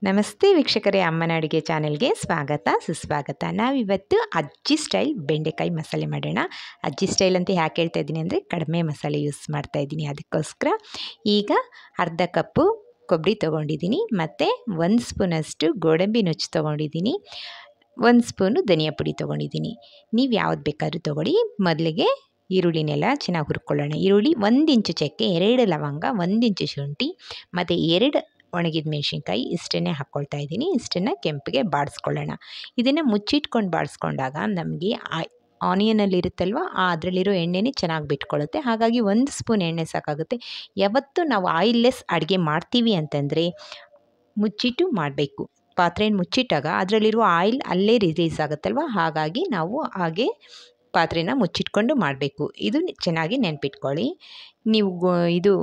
ನಮಸ್ತೆ ವೀಕ್ಷಕರೇ, ಅಮ್ಮನ ಅಡುಗೆ ಚಾನೆಲ್ಗೆ ಸ್ವಾಗತ ಸುಸ್ವಾಗತ. ನಾವಿವತ್ತು ಅಜ್ಜಿ ಸ್ಟೈಲ್ ಬೆಂಡೆಕಾಯಿ ಮಸಾಲೆ ಮಾಡೋಣ. ಅಜ್ಜಿ ಸ್ಟೈಲ್ ಅಂತ ಯಾಕೆ ಹೇಳ್ತಾ ಇದ್ದೀನಿ ಅಂದರೆ ಕಡಿಮೆ ಮಸಾಲೆ ಯೂಸ್ ಮಾಡ್ತಾ ಇದ್ದೀನಿ. ಅದಕ್ಕೋಸ್ಕರ ಈಗ ಅರ್ಧ ಕಪ್ಪು ಕೊಬ್ಬರಿ ತೊಗೊಂಡಿದ್ದೀನಿ, ಮತ್ತು 1 ಸ್ಪೂನಷ್ಟು ಗೋಡಂಬಿ ನುಚ್ಚು ತೊಗೊಂಡಿದ್ದೀನಿ, 1 ಸ್ಪೂನು ಧನಿಯಾ ಪುಡಿ ತೊಗೊಂಡಿದ್ದೀನಿ. ನೀವು ಯಾವ್ದು ಬೇಕಾದ್ರೂ ತೊಗೊಳ್ಳಿ. ಮೊದಲಿಗೆ ಈರುಳ್ಳಿನೆಲ್ಲ ಚೆನ್ನಾಗಿ ಹುರ್ಕೊಳ್ಳೋಣ. ಈರುಳ್ಳಿ, 1 ಇಂಚು ಚಕ್ಕೆ, 2 ಲವಂಗ, 1 ಇಂಚು ಶುಂಠಿ ಮತ್ತು 2 ಒಣಗಿದ ಮೆಣಸಿನ್ಕಾಯಿ ಇಷ್ಟನ್ನೇ ಹಾಕ್ಕೊಳ್ತಾ ಇದ್ದೀನಿ. ಇಷ್ಟನ್ನು ಕೆಂಪಿಗೆ ಬಾಡಿಸ್ಕೊಳ್ಳೋಣ. ಇದನ್ನು ಮುಚ್ಚಿಟ್ಕೊಂಡು ಬಾಡಿಸ್ಕೊಂಡಾಗ ನಮಗೆ ಆನಿಯನಲ್ಲಿ ಇರುತ್ತಲ್ವ, ಅದರಲ್ಲಿರೋ ಎಣ್ಣೆನೇ ಚೆನ್ನಾಗಿ ಬಿಟ್ಕೊಳ್ಳುತ್ತೆ. ಹಾಗಾಗಿ 1 ಸ್ಪೂನ್ ಎಣ್ಣೆ ಸಾಕಾಗುತ್ತೆ. ಯಾವತ್ತೂ ನಾವು ಆಯಿಲ್ಲೆಸ್ ಅಡುಗೆ ಮಾಡ್ತೀವಿ ಅಂತಂದರೆ ಮುಚ್ಚಿಟ್ಟು ಮಾಡಬೇಕು. ಪಾತ್ರೆನ ಮುಚ್ಚಿಟ್ಟಾಗ ಅದರಲ್ಲಿರುವ ಆಯಿಲ್ ಅಲ್ಲೇ ರಿಲೀಸ್ ಆಗುತ್ತಲ್ವ, ಹಾಗಾಗಿ ನಾವು ಹಾಗೆ ಪಾತ್ರೆನ ಮುಚ್ಚಿಟ್ಕೊಂಡು ಮಾಡಬೇಕು. ಇದು ಚೆನ್ನಾಗಿ ನೆನಪಿಟ್ಕೊಳ್ಳಿ. ನೀವು ಇದು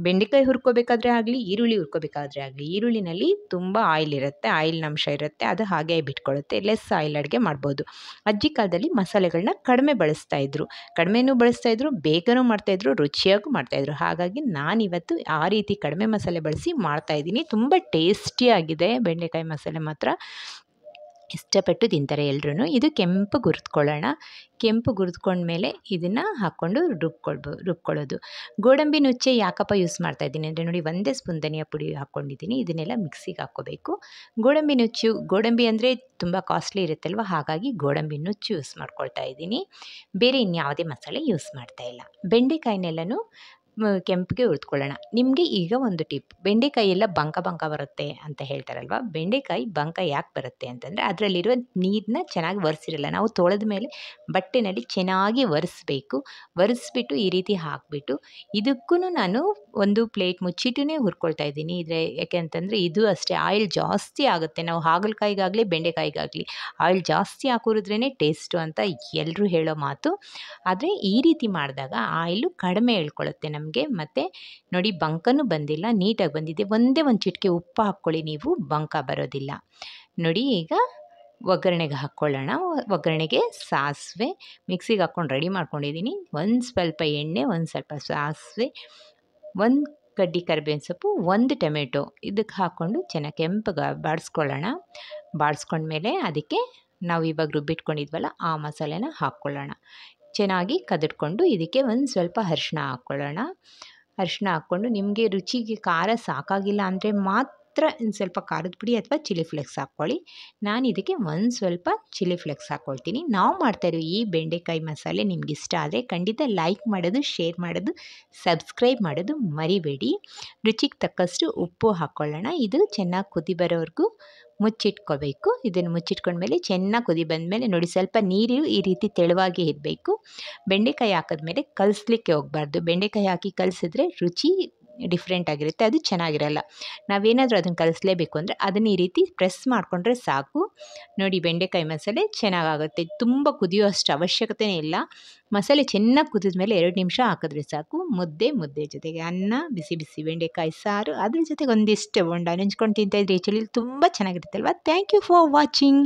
ಬೆಂಡೆಕಾಯಿ ಹುರ್ಕೋಬೇಕಾದ್ರೆ ಆಗಲಿ, ಈರುಳ್ಳಿ ಹುರ್ಕೋಬೇಕಾದ್ರೆ ಆಗಲಿ, ಈರುಳ್ಳಿನಲ್ಲಿ ತುಂಬ ಆಯಿಲ್ ಇರುತ್ತೆ, ಆಯಿಲ್ನ ಅಂಶ ಇರುತ್ತೆ. ಅದು ಹಾಗೆ ಬಿಟ್ಕೊಳ್ಳುತ್ತೆ. ಲೆಸ್ ಆಯಿಲ್ ಅಡುಗೆ ಮಾಡ್ಬೋದು. ಅಜ್ಜಿ ಕಾಲದಲ್ಲಿ ಮಸಾಲೆಗಳನ್ನ ಕಡಿಮೆ ಬಳಸ್ತಾಯಿದ್ರು, ಕಡಿಮೆನೂ ಬಳಸ್ತಾಯಿದ್ರು, ಬೇಗನೂ ಮಾಡ್ತಾಯಿದ್ರು, ರುಚಿಯಾಗೂ ಮಾಡ್ತಾಯಿದ್ರು. ಹಾಗಾಗಿ ನಾನಿವತ್ತು ಆ ರೀತಿ ಕಡಿಮೆ ಮಸಾಲೆ ಬಳಸಿ ಮಾಡ್ತಾಯಿದ್ದೀನಿ. ತುಂಬ ಟೇಸ್ಟಿಯಾಗಿದೆ ಬೆಂಡೆಕಾಯಿ ಮಸಾಲೆ ಮಾತ್ರ. ಇಷ್ಟಪಟ್ಟು ತಿಂತಾರೆ ಎಲ್ಲರೂ. ಇದು ಕೆಂಪಗೆ ಹುರಿದ್ಕೊಳ್ಳೋಣ. ಕೆಂಪಗೆ ಹುರಿದ್ಕೊಂಡ್ಮೇಲೆ ಇದನ್ನು ಹಾಕ್ಕೊಂಡು ರುಬ್ಕೊಳ್ಳೋದು. ಗೋಡಂಬಿ ನುಚ್ಚೆ ಯಾಕಪ್ಪ ಯೂಸ್ ಮಾಡ್ತಾಯಿದ್ದೀನಿ ಅಂದರೆ ನೋಡಿ, 1 ಸ್ಪೂನ್ ಧನಿಯಾ ಪುಡಿ ಹಾಕ್ಕೊಂಡಿದ್ದೀನಿ. ಇದನ್ನೆಲ್ಲ ಮಿಕ್ಸಿಗೆ ಹಾಕ್ಕೋಬೇಕು. ಗೋಡಂಬಿ ಅಂದರೆ ತುಂಬ ಕಾಸ್ಟ್ಲಿ ಇರುತ್ತಲ್ವ, ಹಾಗಾಗಿ ಗೋಡಂಬಿ ನುಚ್ಚು ಯೂಸ್ ಮಾಡ್ಕೊಳ್ತಾ ಇದ್ದೀನಿ. ಬೇರೆ ಇನ್ಯಾವುದೇ ಮಸಾಲೆ ಯೂಸ್ ಮಾಡ್ತಾಯಿಲ್ಲ. ಬೆಂಡೆಕಾಯಿನೆಲ್ಲನೂ ಕೆಂಪಿಗೆ ಹುರಿದ್ಕೊಳ್ಳೋಣ. ನಿಮಗೆ ಈಗ ಒಂದು ಟಿಪ್, ಬೆಂಡೆಕಾಯಿ ಎಲ್ಲ ಬಂಕ ಬರುತ್ತೆ ಅಂತ ಹೇಳ್ತಾರಲ್ವ. ಬೆಂಡೆಕಾಯಿ ಬಂಕ ಯಾಕೆ ಬರುತ್ತೆ ಅಂತಂದರೆ ಅದರಲ್ಲಿರುವ ನೀರನ್ನ ಚೆನ್ನಾಗಿ ಒರೆಸಿರಲ್ಲ. ನಾವು ತೊಳೆದ ಮೇಲೆ ಬಟ್ಟೆನಲ್ಲಿ ಚೆನ್ನಾಗಿ ಒರೆಸ್ಬಿಟ್ಟು ಈ ರೀತಿ ಹಾಕಿಬಿಟ್ಟು ಇದಕ್ಕೂ ನಾನು ಒಂದು ಪ್ಲೇಟ್ ಮುಚ್ಚಿಟ್ಟೇ ಹುರ್ಕೊಳ್ತಾ ಇದ್ದೀನಿ. ಯಾಕೆ ಅಂತಂದರೆ ಇದು ಅಷ್ಟೇ ಆಯಿಲ್ ಜಾಸ್ತಿ ಆಗುತ್ತೆ. ನಾವು ಹಾಗಲಕಾಯಿಗಾಗಲಿ ಬೆಂಡೆಕಾಯಿಗಾಗಲಿ ಆಯಿಲ್ ಜಾಸ್ತಿ ಹಾಕಿದ್ರೇ ಟೇಸ್ಟು ಅಂತ ಎಲ್ಲರೂ ಹೇಳೋ ಮಾತು. ಆದರೆ ಈ ರೀತಿ ಮಾಡಿದಾಗ ಆಯಿಲು ಕಡಿಮೆ ಎಳ್ಕೊಳ್ಳುತ್ತೆ ನಮಗೆ. ಮತ್ತು ನೋಡಿ, ಬಂಕನೂ ಬಂದಿಲ್ಲ, ನೀಟಾಗಿ ಬಂದಿದೆ. ಒಂದೇ ಒಂದು ಚಿಟಿಕೆ ಉಪ್ಪು ಹಾಕ್ಕೊಳ್ಳಿ, ನೀವು ಬಂಕ ಬರೋದಿಲ್ಲ. ನೋಡಿ, ಈಗ ಒಗ್ಗರಣೆಗೆ ಹಾಕ್ಕೊಳ್ಳೋಣ. ಒಗ್ಗರಣೆಗೆ ಸಾಸಿವೆ ಮಿಕ್ಸಿಗೆ ಹಾಕ್ಕೊಂಡು ರೆಡಿ ಮಾಡ್ಕೊಂಡಿದ್ದೀನಿ. ಒಂದು ಸ್ವಲ್ಪ ಎಣ್ಣೆ, ಒಂದು ಸ್ವಲ್ಪ ಸಾಸಿವೆ, 1 ಕಡ್ಡಿ ಕರಿಬೇವಿನ ಸೊಪ್ಪು, 1 ಟೊಮೆಟೊ ಇದಕ್ಕೆ ಹಾಕ್ಕೊಂಡು ಚೆನ್ನಾಗಿ ಕೆಂಪಗೆ ಬಾಡಿಸ್ಕೊಳ್ಳೋಣ. ಬಾಡಿಸ್ಕೊಂಡ್ಮೇಲೆ ಅದಕ್ಕೆ ನಾವು ಇವಾಗ ರುಬ್ಬಿಟ್ಕೊಂಡಿದ್ವಲ್ಲ ಆ ಮಸಾಲೆನ ಹಾಕ್ಕೊಳ್ಳೋಣ. ಚೆನ್ನಾಗಿ ಕದಡ್ಕೊಂಡು ಇದಕ್ಕೆ ಒಂದು ಸ್ವಲ್ಪ ಅರಿಶಿನ ಹಾಕ್ಕೊಳ್ಳೋಣ. ಅರಿಶಿನ ಹಾಕ್ಕೊಂಡು ನಿಮಗೆ ರುಚಿಗೆ ಖಾರ ಸಾಕಾಗಿಲ್ಲ ಅಂದರೆ ಮಾತ್ರ ಒಂದು ಸ್ವಲ್ಪ ಖಾರದ ಪುಡಿ ಅಥವಾ ಚಿಲ್ಲಿ ಫ್ಲೇಕ್ಸ್ ಹಾಕ್ಕೊಳ್ಳಿ. ನಾನು ಇದಕ್ಕೆ ಒಂದು ಸ್ವಲ್ಪ ಚಿಲ್ಲಿ ಫ್ಲೇಕ್ಸ್ ಹಾಕ್ಕೊಳ್ತೀನಿ. ನಾವು ಮಾಡ್ತಾಯಿರೋ ಈ ಬೆಂಡೆಕಾಯಿ ಮಸಾಲೆ ನಿಮ್ಗೆ ಇಷ್ಟ ಆದರೆ ಖಂಡಿತ ಲೈಕ್ ಮಾಡೋದು, ಶೇರ್ ಮಾಡೋದು, ಸಬ್ಸ್ಕ್ರೈಬ್ ಮಾಡೋದು ಮರಿಬೇಡಿ. ರುಚಿಗೆ ತಕ್ಕಷ್ಟು ಉಪ್ಪು ಹಾಕ್ಕೊಳ್ಳೋಣ. ಇದು ಚೆನ್ನಾಗಿ ಕುದಿ ಬರೋವರೆಗೂ ಮುಚ್ಚಿಟ್ಕೋಬೇಕು. ಇದನ್ನು ಮುಚ್ಚಿಟ್ಕೊಂಡ್ಮೇಲೆ ಚೆನ್ನಾಗಿ ಕುದಿ ಬಂದಮೇಲೆ ನೋಡಿ, ಸ್ವಲ್ಪ ನೀರು ಈ ರೀತಿ ತೆಳುವಾಗಿ ಇರಬೇಕು. ಬೆಂಡೆಕಾಯಿ ಹಾಕಿದ್ಮೇಲೆ ಕಲಿಸ್ಲಿಕ್ಕೆ ಹೋಗಬಾರ್ದು. ಬೆಂಡೆಕಾಯಿ ಹಾಕಿ ಕಲಿಸಿದ್ರೆ ರುಚಿ ಡಿಫ್ರೆಂಟ್ ಆಗಿರುತ್ತೆ, ಅದು ಚೆನ್ನಾಗಿರಲ್ಲ. ನಾವೇನಾದರೂ ಅದನ್ನು ಕಲಿಸ್ಲೇಬೇಕು ಅಂದರೆ ಅದನ್ನು ಈ ರೀತಿ ಪ್ರೆಸ್ ಮಾಡಿಕೊಂಡ್ರೆ ಸಾಕು. ನೋಡಿ, ಬೆಂಡೆಕಾಯಿ ಮಸಾಲೆ ಚೆನ್ನಾಗಾಗುತ್ತೆ. ತುಂಬ ಕುದಿಯುವಷ್ಟು ಅವಶ್ಯಕತೆಯೇ ಇಲ್ಲ. ಮಸಾಲೆ ಚೆನ್ನಾಗಿ ಕುದಿದ್ಮೇಲೆ 2 ನಿಮಿಷ ಹಾಕಿದ್ರೆ ಸಾಕು. ಮುದ್ದೆ ಜೊತೆಗೆ ಅನ್ನ, ಬಿಸಿ ಬಿಸಿ ಬೆಂಡೆಕಾಯಿ ಸಾರು, ಅದ್ರ ಜೊತೆಗೆ ಒಂದಿಷ್ಟು ಬೋಂಡ ನೆಂಚ್ಕೊಂಡು ತಿಂತಾಯಿದ್ರೆ ಚಳಿ ತುಂಬ ಚೆನ್ನಾಗಿರುತ್ತಲ್ವ. Thank you for watching.